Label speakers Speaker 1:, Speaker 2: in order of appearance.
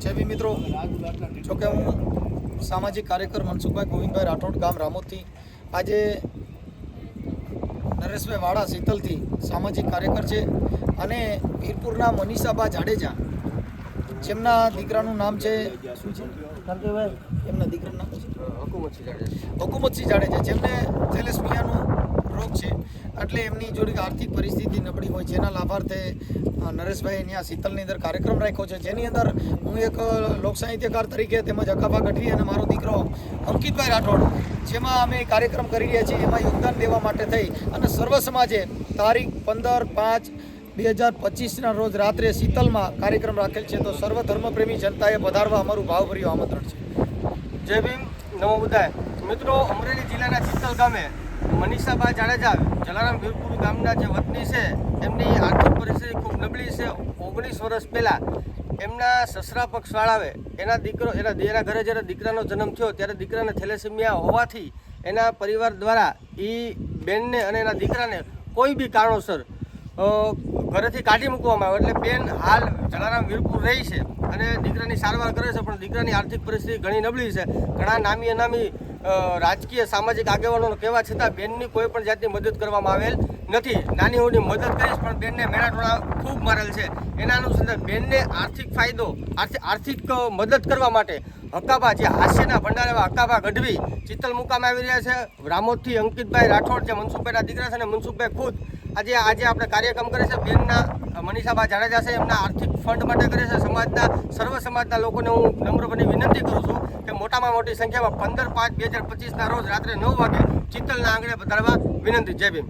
Speaker 1: જય ભીમ મિત્રો, જોકે હું સામાજિક કાર્યકર મનસુખભાઈ ગોવિંદભાઈ રાઠોડ, ગામ રામોદથી આજે નરેશભાઈ વાડા શીતલથી સામાજિક કાર્યકર છે અને વીરપુરના મનીષાબા જાડેજા, જેમના દીકરાનું નામ છે શું છે એમના દીકરાનું નામ છે હુકુમતસિંહ જાડેજા, જેમને થેલેસમિયાનો રોગ છે. એટલે એમની જોડે આર્થિક પરિસ્થિતિ નબળી હોય, જેના લાભાર્થે નરેશભાઈ અહીંયા શીતલની અંદર કાર્યક્રમ રાખ્યો છે, જેની અંદર હું એક લોક સાહિત્યકાર તરીકે તેમજ અકાબા ગઢવી અને મારો દીકરો અંકિતભાઈ રાઠોડ, જેમાં અમે કાર્યક્રમ કરી રહ્યા છીએ, એમાં યોગદાન દેવા માટે થઈ અને સર્વ સમાજે તારીખ 15/5/2025ના રોજ રાત્રે શીતલમાં કાર્યક્રમ રાખેલ છે. તો સર્વ ધર્મપ્રેમી જનતાએ પધારવા અમારું ભાવભર્યું આમંત્રણ છે.
Speaker 2: જય ભીમ, નમો બુદ્ધાય. મિત્રો, અમરેલી જિલ્લાના શીતલ ગામે મનીષાબા જાડેજા જલારામ વીરપુર ગામના જે વતની છે, એમની આર્થિક પરિસ્થિતિ ખૂબ નબળી છે. 19 વર્ષ પહેલાં એમના સસરા પક્ષવાળાએ એના ઘરે જ્યારે દીકરાનો જન્મ થયો ત્યારે દીકરાને થેલેસેમિયા હોવાથી એના પરિવાર દ્વારા એ બેનને અને એના દીકરાને કોઈ બી કારણોસર ઘરેથી કાઢી મૂકવામાં આવ્યો. એટલે બેન હાલ જલારામ વીરપુર રહી છે અને દીકરાની સારવાર કરે છે, પણ દીકરાની આર્થિક પરિસ્થિતિ ઘણી નબળી છે. ઘણા નામી અનામી રાજકીય સામાજિક આગેવાનોનો કહેવા છતાં બેનની કોઈ પણ જાતની મદદ કરવામાં આવેલ નથી. નાની હોની મદદ કરીશ, પણ બેનને મેળાટોળા ખૂબ મારેલ છે. એના અનુસંધાન બેનને આર્થિક મદદ કરવા માટે હકાબા, જે હાસ્યના ભંડાર એવા હકાબા ગઢવી ચિત્તલ મુકામે આવી રહ્યા છે. રામોદથી અંકિતભાઈ રાઠોડ, જે મનસુખભાઈના દીકરા છે, અને મનસુખભાઈ ખુદ આજે આપણે કાર્યક્રમ કરે છે. બેનના મનીષાબા જાડેજા છે, એમના આર્થિક ફંડ માટે કરે છે. સર્વ સમાજના લોકોને હું નમ્રપણે વિનંતી કરું છું કે મોટામાં મોટી સંખ્યામાં 15/5/2025ના રોજ રાત્રે 9 વાગે ચિત્તલના આંગણે પધારવા વિનંતી. જય ભીમ.